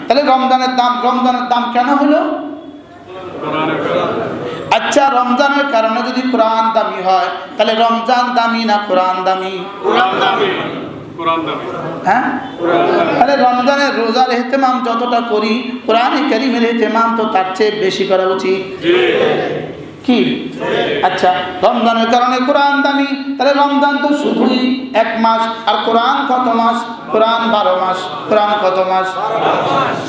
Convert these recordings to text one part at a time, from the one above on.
তাহলে রমজানের দাম কেন হলো? আচ্ছা, রমজানের কারণে যদি কোরআন দামি হয়, তাহলে রমজান দামি না কোরআন দামি? হ্যাঁ, তাহলে রমজানের রোজার ইহতেমাম যতটা করি, কোরআনে কারীমের ইহতেমাম তো তার চেয়ে বেশি করা উচিত কি? আচ্ছা, রমজানের কারণে কোরআন দামি, তাহলে রমজান তো শুধুই 1 মাস, আর কোরআন কত মাস? কোরআন 12 মাস। কোরআন কত মাস?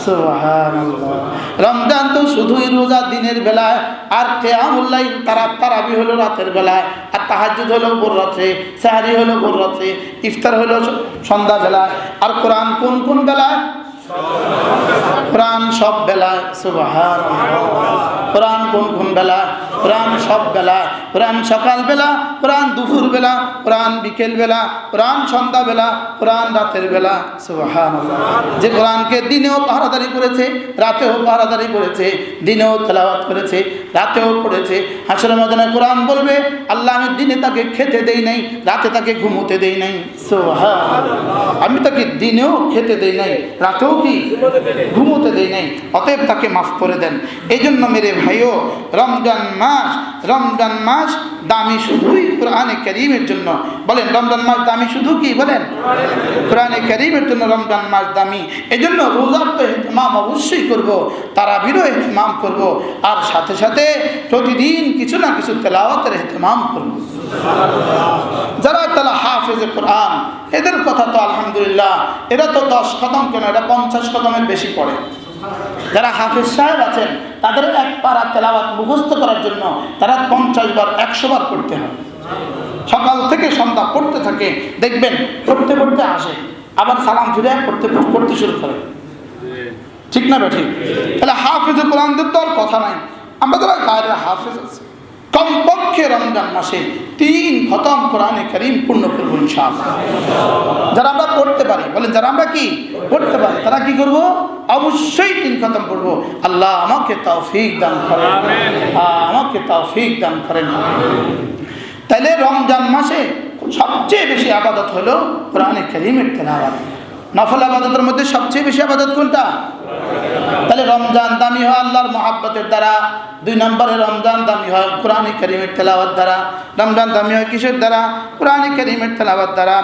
সুবহানাল্লাহ। রমজান তো শুধুই রোজা দিনের বেলায়, আর কিয়ামুল লাইল তারাবি হলো রাতের বেলায়, আর তাহাজ্জুদ হলো ভোর রাত্রে, সাহরি হলো ভোর রাত্রে, ইফতার হলো সন্ধ্যা বেলায়। আর কোরআন কোন কোন বেলায়? কোরআন সব বেলায়। সুবহানাল্লাহ। কোরআন কোন কোন বেলা? কোরআন সব বেলা। কোরআন সকাল বেলা, কোরআন দুপুর বেলা, কোরআন বিকেল বেলা, কোরআন সন্ধ্যা বেলা, কোরআন রাতের বেলা। সুবহানাল্লাহ। যে কোরআনকে দিনেও পাহারাদারি করেছে, রাতেও পাহারাদারি করেছে, দিনেও তেলাওয়াত করেছে, রাতেও পড়েছে, হাসরের ময়দানে কোরআন বলবে, আল্লাহ আমি দিনে তাকে খেতে দেই নাই, রাতে তাকে ঘুমোতে দেই নাই। সুবহানাল্লাহ। আমি তাকে দিনেও খেতে দেই নাই, রাতেও কি ঘুমোতে দেই নাই, অতএব তাকে মাফ করে দেন। এই জন্য মেরে ভাইও, রমজান মাস দামি শুধুই কোরআনে কারীমের জন্য। বলেন, রমজান মাস দামি শুধু কি? বলেন, কোরআনে কারীমের জন্য রমজান মাস দামি। এই জন্য রোজার তো ইহতিমাম অবশ্যই করব, তারাবিরও ইহতিমাম করব, আর সাথে সাথে প্রতিদিন কিছু না কিছু তেলাওয়াতের ইহতিমাম করব। যারা তারা হাফেজে কোরআন, এদের কথা তো আলহামদুলিল্লাহ, এরা তো 10 খতম কেন, এরা 50 খতমের বেশি পড়ে। যারা হাফেজ সাহেব আছেন, তাদের 1 পারা তেলাওয়াত মুখস্থ করার জন্য তারা 50 বার 100 বার পড়তে হয়। সকাল থেকে সন্ধ্যা পড়তে থাকে, দেখবেন পড়তে পড়তে আসে, আবার সালাম ফিরে পড়তে শুরু করে। ঠিক না বেঠিক? তাহলে হাফেজে কোরআনদের তো আর কথা নাই। আমরা যারা গায়ের হাফেজ আছে, কমপক্ষে রমজান মাসে 3 খতম কোরআনে কারীম পূর্ণ করব ইনশাআল্লাহ। যারা আমরা পড়তে পারি, বলেন যারা আমরা কি পড়তে পারি, তারা কি করব? অবশ্যই 3 খতম পড়ব। আল্লাহ আমাকে তৌফিক দান করেন, আমাকে তৌফিক দান করেন। তাইলে রমজান মাসে সবচেয়ে বেশি ইবাদত হলো কোরআনে কারীমের তেলাওয়াত। নফল ইবাদতের মধ্যে সবচেয়ে বেশি ইবাদত কোনটা? তাহলে রমজান দামি হয় আল্লাহর মহব্বতের দ্বারা। 2 নম্বরে রমজান দামি হয় কোরআনে কারীমের তেলাওয়াত দ্বারা। রমজান দামি হয় কিসের দ্বারা? কোরআনে কারীমের তেলাওয়াত দ্বারা।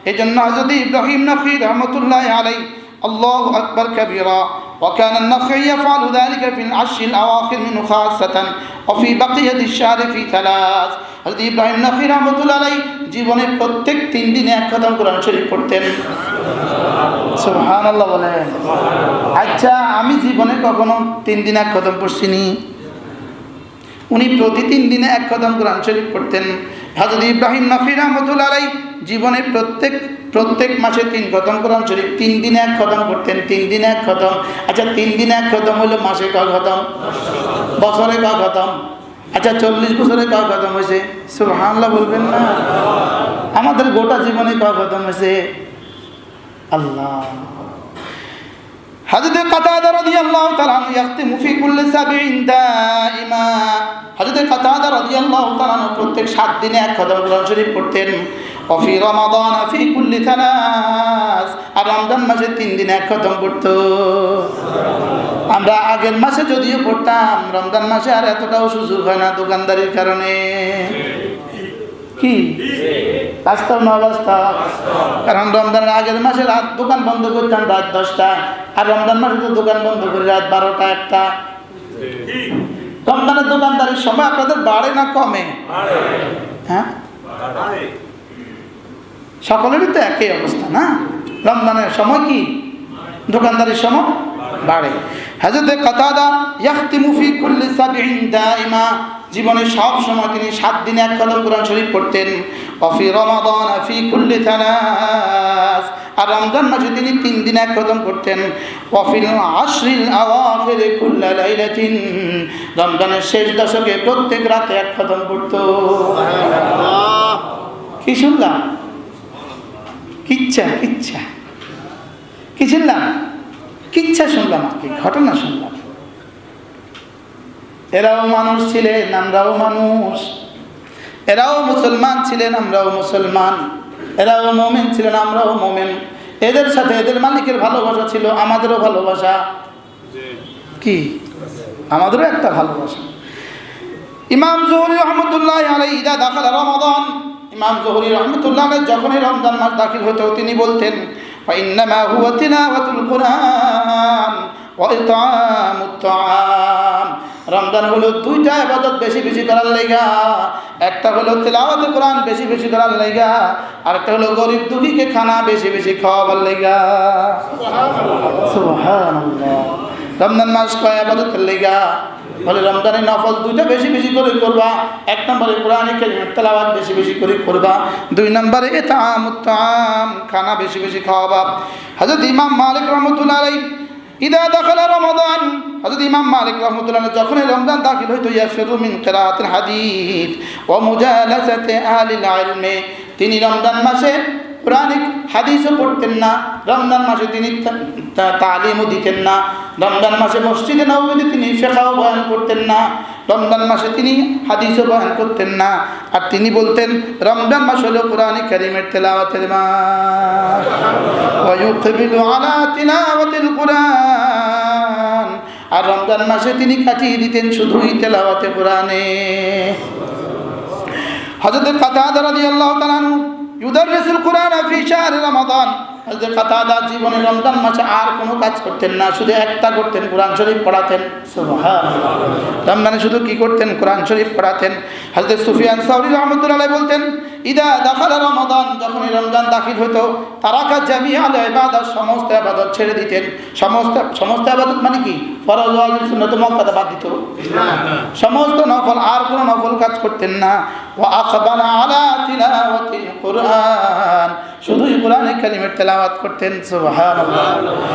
এই জন্য হযরত ইব্রাহিম নখী রাহমাতুল্লাহি আলাইহি, আল্লাহু আকবার কাবীরা, وكان النخعي يفعل ذلك في العشر الأواخر منه خاصة وفي بقية الشهر في 3। হযরত ইব্রাহিম নখী রাহমাতুল্লাহি আলাইহি জীবনে প্রত্যেক 3 দিনে 1 খতম কোরআন শরীফ পড়তেন। সুবহানাল্লাহ বলেন। আচ্ছা, আমি জীবনে কখনো 3 দিনে 1 খতম পড়ছিনি। উনি প্রতি 3 দিনে 1 খতম কোরআন শরীফ পড়তেন। হযরত ইব্রাহিম নখী রাহমাতুল্লাহি আলাইহি জীবনে প্রত্যেক মাসে 3 খতম কোরআন শরীফ, 3 দিনে 1 খতম করতেন। 3 দিনে 1 খতম। আচ্ছা, 3 দিনে 1 খতম হলো মাসে কয় খতম? বছরে কয় খতম? আচ্ছা, 40 বছরে কয় খতম হয়েছে? সুবহানাল্লাহ বলবেন না? আমাদের গোটা জীবনে কয় খতম হয়েছে? আল্লাহ। হযরত কাতাদা রাদিয়াল্লাহু তাআলা আনহু ইয়াখতিমু ফি কুল্লি 70 দাইমা। হযরত কাতাদা রাদিয়াল্লাহু তাআলা আনহু প্রত্যেক 7 দিনে 1 খতম কোরআন শরীফ পড়তেন। وفي رمضان في كل 3। আর রমজান মাসে 3 দিনে 1 খতম পড়তো। আমরা আগের মাসে যদিও পড়তাম, রমজান মাসে আর এতটাও সুযোগ হয় না দোকানদারির কারণে। কি বাস্তব না বাস্তব? কারণ রমজানের আগের মাসে রাত দোকান বন্ধ করতাম রাত 10টায়, আর রমজান মাসে তো দোকান বন্ধ করি রাত 12টা 1টা। রমজানের দোকানদারির সময় আপনাদের বাড়ে না কমে? হ্যাঁ, সকলেরই তো একই অবস্থা না? রমজানের সময় কি দোকানদারির সময় বাড়ে। হযরত কাতাদা ইয়াখতিমু ফি কুল্লি 70 দাইমা, জীবনে সব সময় তিনি 7 দিনে 1 খতম কোরআন শরীফ পড়তেন। ওফি রমাদান ফি কুল্লি 3। আর রমজান মাসে তিনি 3 দিনে 1 খতম করতেন। ওফিল আশরিল আওয়াখির কুল্লা লাইলাতিন, রমজানের শেষ দশকে প্রত্যেক রাতে 1 খতম পড়তো। সুবহানাল্লাহ। কি শুনলাম? কিচ্ছা কি শুনলাম? কিচ্ছা শুনলাম, কি ঘটনা শুনলাম। এরাও মানুষ ছিলেন, আমরাও মানুষ। এরাও মুসলমান ছিলেন, আমরাও মুসলমান। এরাও মুমিন ছিলেন, আমরাও মুমিন। এদের সাথে এদের মালিকের ভালোবাসা ছিল, আমাদেরও ভালোবাসা কি? আমাদেরও একটা ভালোবাসা। ইমাম জুহরি রহমতুল্লাহ আলাইহি ইদা দাখালা রমাদান, ইমাম জুহরি রহমতুল্লাহ আলাইহি যখনই রমজান মাস দাখিল হতো তিনি বলতেন ফাইন্নামা হুয়া তিলাওয়াতুল কুরআন ওয়া ইতআমুত তাআম। রমজান হলো দুইটা ইবাদত বেশি বেশি করার লাইগা, একটা হলো তিলাওয়াতুল কুরআন বেশি বেশি করার লাইগা, আর একটা হলো গরিব দুঃখীকে খানা বেশি বেশি খাওয়াবার লাইগা। সুবহানাল্লাহ সুবহানাল্লাহ। রমজান মাস কয় ইবাদতের লাইগা? বলে রমজানের নফল দুইটা বেশি বেশি করে করবা। এক নম্বরে কোরআন কারীমের তেলাওয়াত বেশি বেশি করে করবা, দুই নম্বরে ইতআমুত তাআম খানা বেশি বেশি খাওয়াবা। হযরত ইমাম মালিক রাহমাতুল্লাহ আলাইহি ইদা দাখালা রমাদান, হযরত ইমাম মালিক রাহমাতুল্লাহ আলাইহি যখন রমজান দাখিল হইতো ইয়াফিরু মিন কিরাআতিল হাদিস ওয়া মুজালাসাতি আহলিল ইলমি, তিনি রমজান মাসে কোরআনিক হাদিসও পড়তেন না, রমজান মাসে তিনি তালিমও দিতেন না, রমজান মাসে মসজিদে নববীতে তিনি ফিকহও বয়ান করতেন না, রমজান মাসে তিনি হাদিসও বয়ান করতেন না। আর তিনি বলতেন রমজান মাস হলো কোরআন কারীমের তেলাওয়াতের মাস। ওয়া ইউকবিলু আলা তিলাওয়াতিল কুরআন, আর রমজান মাসে তিনি কাটিয়ে দিতেন শুধুই তেলাওয়াতে কোরআনে। হযরত কাতাদা রাদিয়াল্লাহু তাআলা আনহু ইউদাররিসুল কুরআন ফি শাহর রমাদান, হযরত কাতাদা জীবনে রমজান মাসে আর কোনো কাজ করতেন না, শুধু একটা করতেন, কোরআন শরীফ পড়াতেন। সুবহানাল্লাহ। রমজানে শুধু কি করতেন? কোরআন শরীফ পড়াতেন। হযরত সুফিয়ান সাউরি রাহমাতুল্লাহ আলাইহি বলতেন ইদা দাখালা রমাদান, যখনই রমজান দাখিল হতো তারাকা জামিআল ইবাদত, সমস্ত ইবাদত ছেড়ে দিতেন। সমস্ত ইবাদত মানে কি? ফরজ ওয়াজিব সুন্নাত মুআক্কাদা বাদ দিত, সমস্ত নফল, আর কোনো নফল কাজ করতেন না। ওয়া আকবালা আলা তিলাওয়াতিল কুরআন, শুধুই কোরআন কারীমের তেলাওয়াত করতেন। সুবহানাল্লাহ।